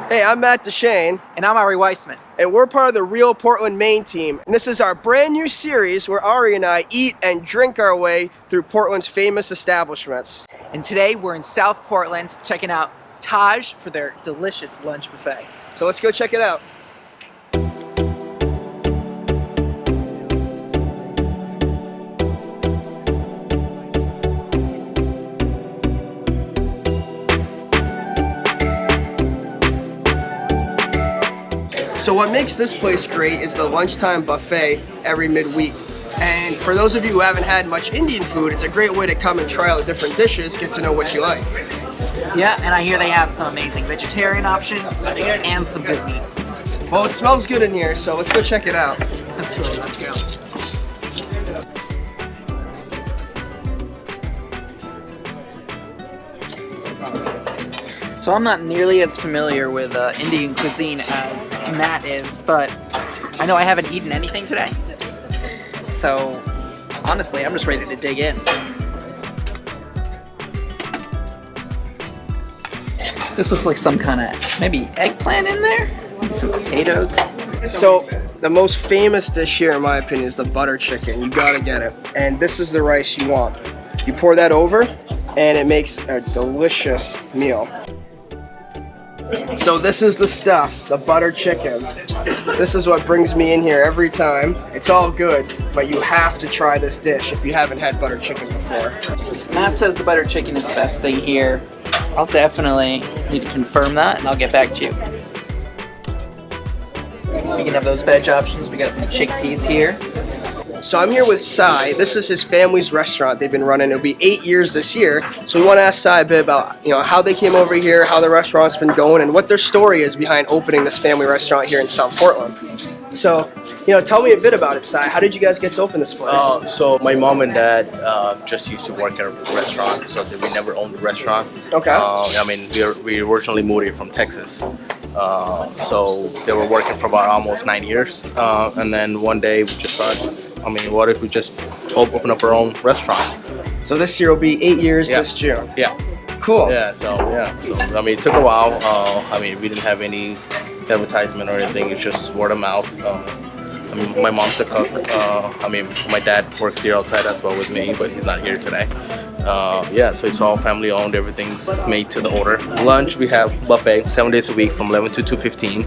Hey, I'm Matt Dechaine. And I'm Ari Weisman. And we're part of the Real Portland Maine team. And this is our brand new series where Ari and I eat and drink our way through Portland's famous establishments. And today we're in South Portland checking out Taj for their delicious lunch buffet. So let's go check it out. So what makes this place great is the lunchtime buffet every midweek. And for those of you who haven't had much Indian food, it's a great way to come and try all the different dishes, get to know what you like. Yeah, and I hear they have some amazing vegetarian options and some good meats. Well, it smells good in here, so let's go check it out. So let's go. So I'm not nearly as familiar with Indian cuisine as Matt is, but I know I haven't eaten anything today. So honestly, I'm just ready to dig in. This looks like some kind of maybe eggplant in there, some potatoes. So the most famous dish here, in my opinion, is the butter chicken. You gotta get it. And this is the rice you want. You pour that over, and it makes a delicious meal. So this is the stuff, the butter chicken. This is what brings me in here every time. It's all good, but you have to try this dish if you haven't had butter chicken before. Matt says the butter chicken is the best thing here. I'll definitely need to confirm that, and I'll get back to you. Speaking of those veg options, we got some chickpeas here. So I'm here with Sai. This is his family's restaurant they've been running. It'll be 8 years this year. So we want to ask Sai a bit about, how they came over here, how the restaurant's been going, and what their story is behind opening this family restaurant here in South Portland. So, tell me a bit about it, Sai. How did you guys get to open this place? So my mom and dad just used to work at a restaurant, so we never owned a restaurant. Okay. We originally moved here from Texas. So they were working for about almost 9 years. And then one day we just thought, what if we just open up our own restaurant? So this year will be 8 years this June. Yeah. Cool. So it took a while. We didn't have any advertisement or anything. It's just word of mouth. My mom's a cook. My dad works here outside as well with me, but he's not here today. So it's all family owned. Everything's made to the order. Lunch, we have buffet 7 days a week from 11 to 2:15.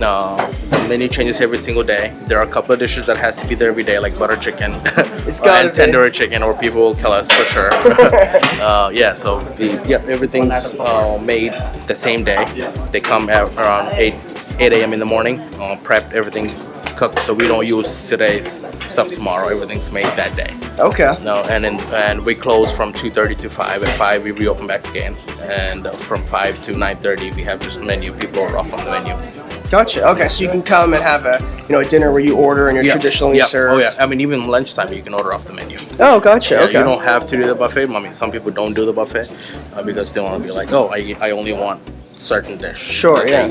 The menu changes every single day. There are a couple of dishes that has to be there every day, like butter chicken It's gotta and tandoori chicken, or people will kill us for sure. Everything's made the same day. They come at around 8 a.m. in the morning, prepped, everything cooked, so we don't use today's stuff tomorrow. Everything's made that day. Okay. And we close from 2:30 to 5. At 5 we reopen back again, and from 5 to 9:30 we have just menu. People are off on the menu. Gotcha. Okay, so you can come and have a dinner where you order and you're traditionally served. Oh yeah. Even lunchtime you can order off the menu. Oh, gotcha. Yeah, okay. You don't have to do the buffet. Some people don't do the buffet because they want to be like, I only want certain dish. Sure. Yeah.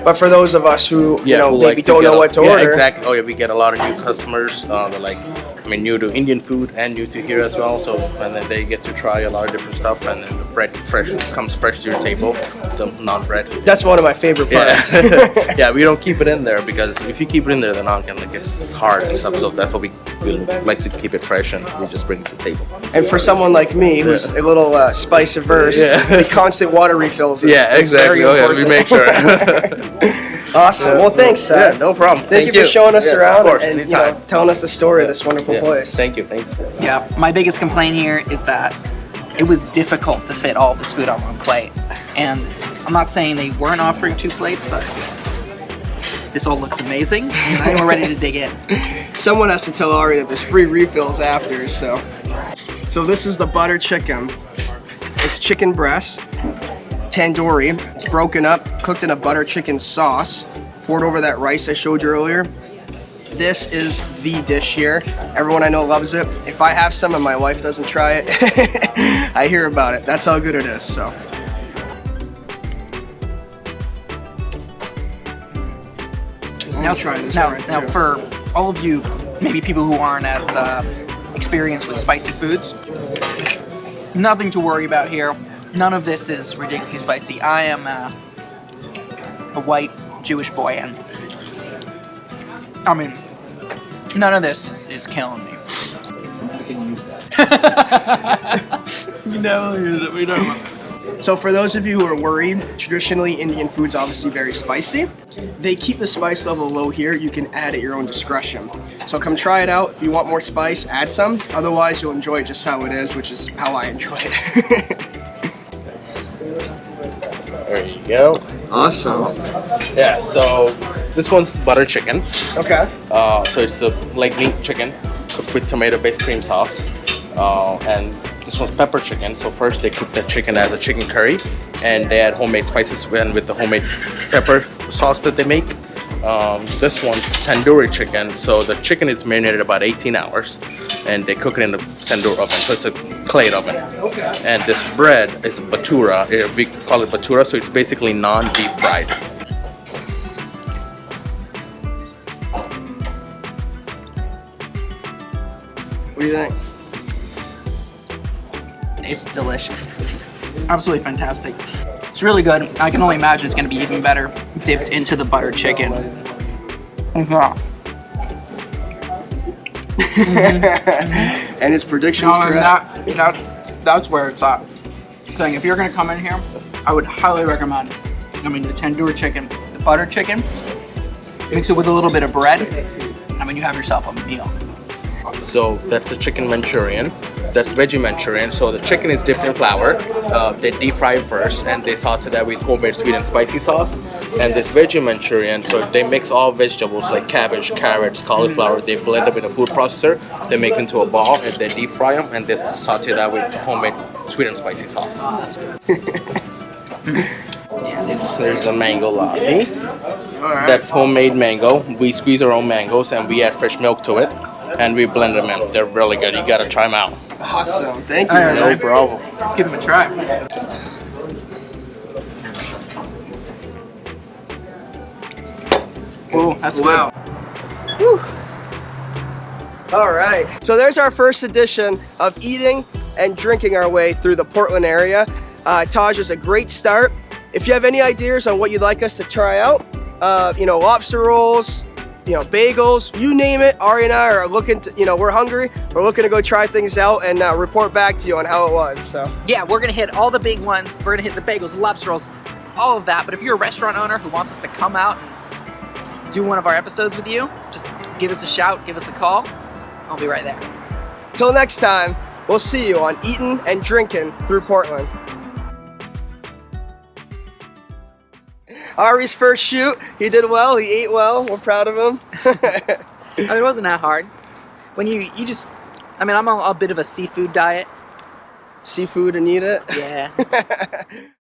But for those of us who who maybe like don't know what to order. Yeah, exactly. Oh yeah, we get a lot of new customers. They're like, new to Indian food and new to here as well. So and then they get to try a lot of different stuff, and then the bread comes fresh to your table. The non-bread. That's one of my favorite parts. Yeah, we don't keep it in there because if you keep it in there, the naan gets hard and stuff. So that's what we like to keep it fresh, and we just bring it to the table. And for someone like me who's a little spice averse, the constant water refills is, exactly. very important. We make sure. Awesome. Well, thanks, Seth. Yeah, no problem. Thank you for showing us around of course, and telling us the story of this wonderful place. Thank you. Yeah, my biggest complaint here is that it was difficult to fit all this food on one plate. And I'm not saying they weren't offering 2 plates, but this all looks amazing, and I'm ready to dig in. Someone has to tell Ari that there's free refills after, so this is the butter chicken. It's chicken breast, tandoori. It's broken up, cooked in a butter chicken sauce, poured over that rice I showed you earlier. This is the dish here. Everyone I know loves it. If I have some and my wife doesn't try it, I hear about it. That's how good it is, so. I'll try this now for all of you, maybe people who aren't as experienced with spicy foods, nothing to worry about here. None of this is ridiculously spicy. I am a white Jewish boy, and I mean, none of this is killing me. We can use that. You never use it. We don't. So for those of you who are worried, traditionally Indian food's obviously very spicy. They keep the spice level low here. You can add at your own discretion. So come try it out. If you want more spice, add some. Otherwise, you'll enjoy it just how it is, which is how I enjoy it. There you go. Awesome. Yeah, so this one's butter chicken. Okay. So it's the leg meat chicken cooked with tomato-based cream sauce. And this one's pepper chicken. So first they cook the chicken as a chicken curry, and they add homemade spices with the homemade pepper sauce that they make. This one's tandoori chicken. So the chicken is marinated about 18 hours, and they cook it in the tandoor oven. So it's a clay oven. Okay. And this bread is batura. We call it batura. So it's basically non-deep fried. What do you think? It's delicious. Absolutely fantastic. It's really good. I can only imagine it's going to be even better dipped into the butter chicken. And his predictions correct. That's where it's at. Thing. If you're going to come in here, I would highly recommend, the tandoori chicken, the butter chicken, mix it with a little bit of bread. You have yourself a meal. So that's the chicken Manchurian. That's veggie Manchurian. So the chicken is dipped in flour. They deep fry it first, and they saute that with homemade sweet and spicy sauce. And this veggie Manchurian, so they mix all vegetables like cabbage, carrots, cauliflower. They blend them in a food processor. They make into a ball, and they deep fry them, and they saute that with homemade sweet and spicy sauce. Oh, that's good. There's a mango lassi. All right. That's homemade mango. We squeeze our own mangoes, and we add fresh milk to it, and we blend them in. They're really good. You gotta try them out. Awesome. Thank you. All right, No problem. Let's give them a try. Oh, that's Wow. Whew. All right. So there's our first edition of eating and drinking our way through the Portland area. Taj is a great start. If you have any ideas on what you'd like us to try out, lobster rolls, bagels, you name it, Ari and I are looking to, we're hungry. We're looking to go try things out and report back to you on how it was. So Yeah, we're gonna hit all the big ones. We're gonna hit the bagels, the lobster rolls, all of that. But if you're a restaurant owner who wants us to come out and do one of our episodes with you, just give us a shout, give us a call. I'll be right there. till next time, we'll see you on Eating and Drinking Through Portland. Ari's first shoot, he did well, he ate well, we're proud of him. It wasn't that hard. When you just, I'm on a bit of a seafood diet. Seafood and eat it. Yeah.